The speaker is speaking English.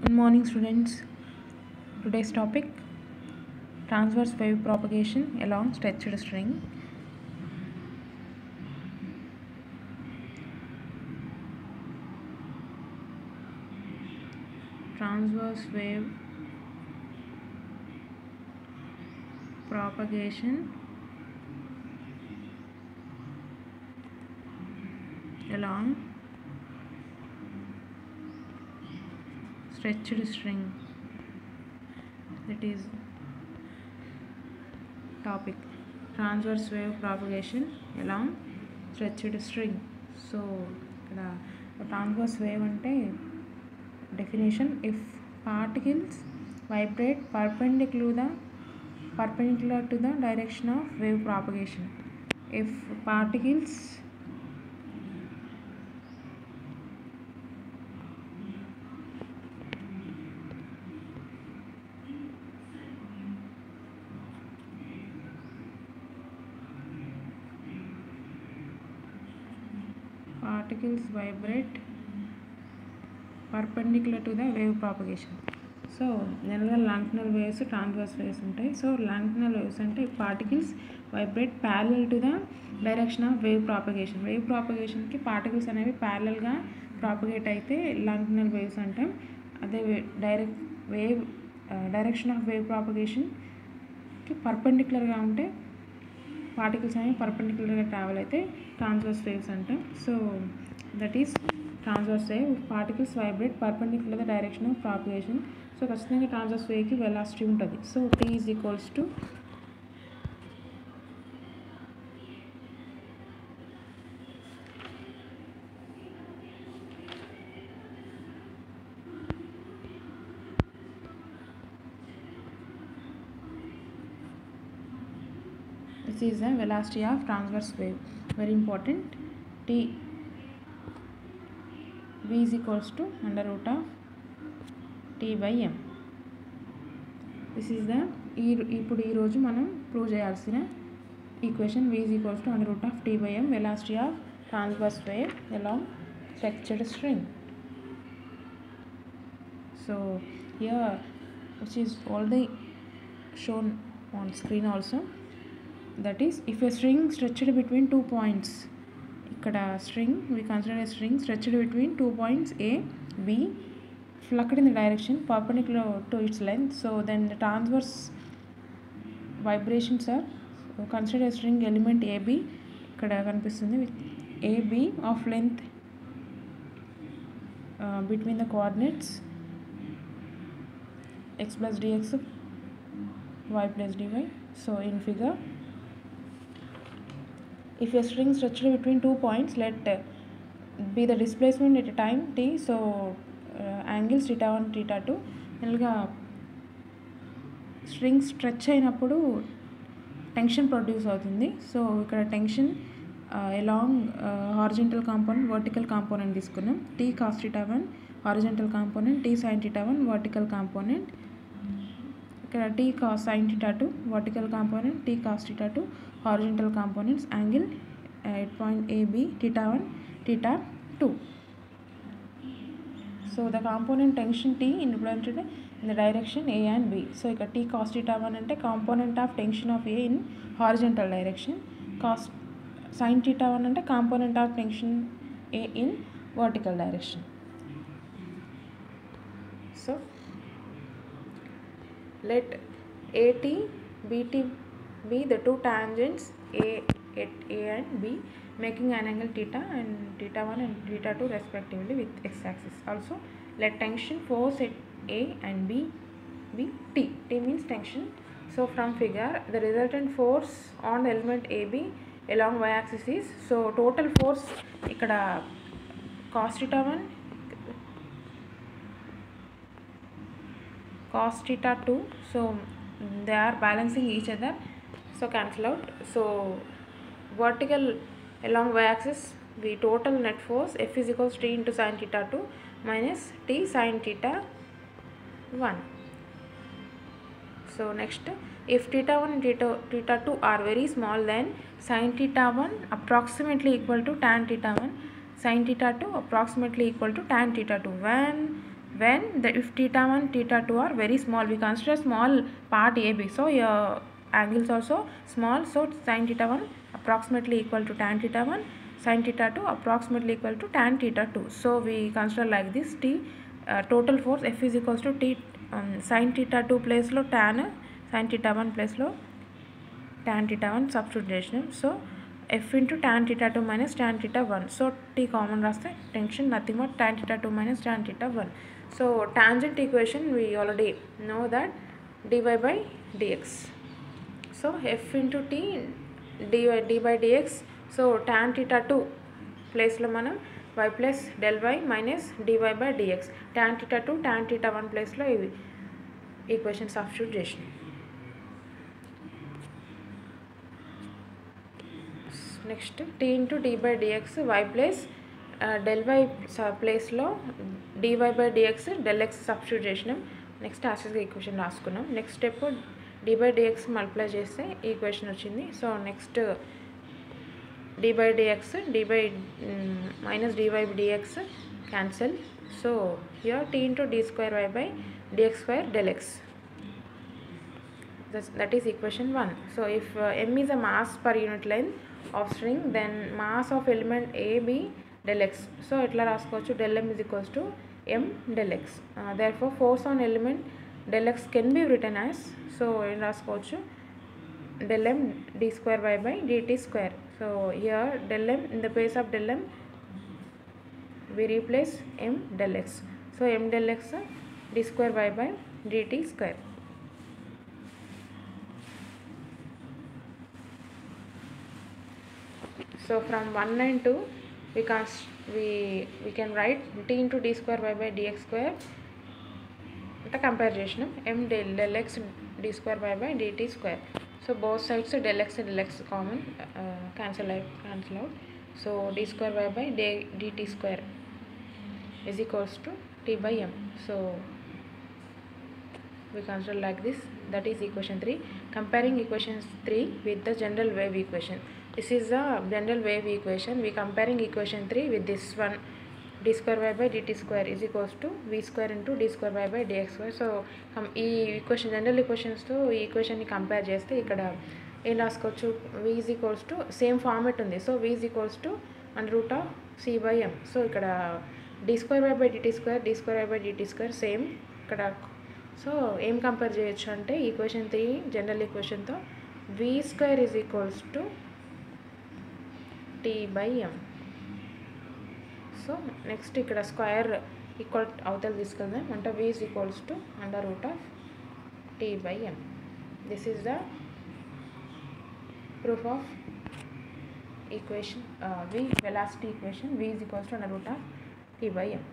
Good morning, students. Today's topic, transverse wave propagation along stretched string. Transverse wave propagation along stretched string. That is topic, transverse wave propagation along stretched string. So ఇక్కడ transverse wave అంటే definition, if particles vibrate perpendicular to the direction of wave propagation. If particles vibrate perpendicular to the wave propagation. So జనరల్గా longitudinal waves, transverse waves ఉంటాయి. So longitudinal waves అంటే particles vibrate parallel to the direction of wave propagation. Wave ప్రాపగేషన్కి particles అనేవి ప్యారలల్గా propagate అయితే longitudinal waves అంటాం. అదే direction of wave ప్రాపగేషన్కి పర్పెండిక్యులర్గా ఉంటే పార్టికల్స్ అనేవి పర్పెండిక్యులర్గా ట్రావెల్ అయితే ట్రాన్స్వర్స్ వేవ్స్ అంటాం. So that is transverse wave. Particles vibrate perpendicular the direction of propagation. So ఖచ్చితంగా ట్రాన్స్వర్స్ వేవ్కి వెలాసిటీ ఉంటుంది. So T is equals to this is the velocity of transverse wave. Very important. T V is equals to under root of T by M. This is the ఇప్పుడు ఈరోజు మనం prove చేయాల్సిన equation. V is equals to under root of T by M, velocity of transverse wave along stretched string. So here, which is already shown on screen also, that is, if a string stretched between 2 points, ikkada string, we consider a string stretched between 2 points A, B, flucked in the direction perpendicular to its length. So then the transverse vibrations are, consider a string element AB, ikkada kanipistundi, with AB of length between the coordinates x plus dx, y plus dy. So in figure, if a string stretched between 2 points, let be the displacement at a time t. So angles theta 1, theta 2. జనరల్గా string stretch అయినప్పుడు tension produce అవుతుంది. So ఇక్కడ tension along horizontal component, vertical component తీసుకున్నాం. T cos theta 1 horizontal component, T sin theta 1 vertical component. ఇక్కడ T cos sin theta 2 vertical component, T cos theta 2 horizontal components, angle at point AB theta 1 theta 2. So the component tension T implemented in the direction A and B. So ఇక్కడ T cos theta 1 అంటే component of tension of A in horizontal direction, cos sin theta 1 అంటే component of tension A in vertical direction. So let AT, BT be the two tangents at A and B, making an angle theta and theta 1 and theta 2 respectively with x-axis. Also, let tension force at A and B be T. T means tension. So from figure, the resultant force on the element AB along y-axis is, so total force ikkada cos theta 1 cos theta 2, so they are balancing each other, so cancel out. So vertical along y-axis, the total net force F is equals to T into sin theta 2 minus T sin theta 1. So next, if theta 1 and theta 2 are very small, then sin theta 1 approximately equal to tan theta 1, sin theta 2 approximately equal to tan theta 2. When when if theta 1 theta 2 are very small, we consider small part AB, so your angles also small, so sin theta 1 approximately equal to tan theta 1, sin theta 2 approximately equal to tan theta 2. So we consider like this. T total force F is equals to T sin theta 2 place lo tan sin theta 1 place lo tan theta 1 substitution. So F into tan theta 2 minus tan theta 1. So T common raste tension nothing but tan theta 2 minus tan theta 1. So tangent equation we already know that dy by dx. So F into T d by dx. So tan theta 2 place lo manam y plus del y minus dy by dx. Tan theta 2 tan theta 1 place lo equation substitution. Next t into d by dx y plus del y place lo dy by dx del x substitution. Next యాక్చువల్గా equation రాసుకున్నాం. Next step dy by dx multiply చేస్తే equation వచ్చింది. So next dy by dx dy by minus dy by dx cancel. So here t into d square y by dx square del x. That is equation 1. So if m is a mass per unit length of string, then mass of element A be del x. So etla raskochu del m is equals to m del x. Therefore force on element del x can be written as, so em raskochu del m d square y by dt square. So here del m, in the place of del m we replace m del x. So m del x d square y by dt square. So from 1 and 2 we can write t into d square y by dx square anta compare chesnam m del x d square y by dt square. So both sides del x common cancel out. So d square y by dt square is equals to t by m. So we consider like this. That is equation 3. Comparing equation 3 with the general wave equation. This is the general wave equation. We comparing equation 3 with this one. D square y by dt square is equals to v square into d square y by dx square. So ఈ equation general ఈక్వేషన్స్తో ఈ ఈక్వేషన్ని compare చేస్తే ఇక్కడ ఏం రాసుకోవచ్చు, v is equals to same format ఉంది. So v is equals to √c by m. So ఇక్కడ d square y by dt square d square y by dt square same ఇక్కడ. So ఏం కంపేర్ చేయొచ్చు అంటే ఈక్వేషన్ 3 జనరల్ ఈక్వేషన్తో v square is equals to t by m. So next ఇక్కడ square equal అవతల తీసుకెళ్దాం అంటే v is equals to √t by m. This is the proof of equation v velocity equation v is equals to √t by m.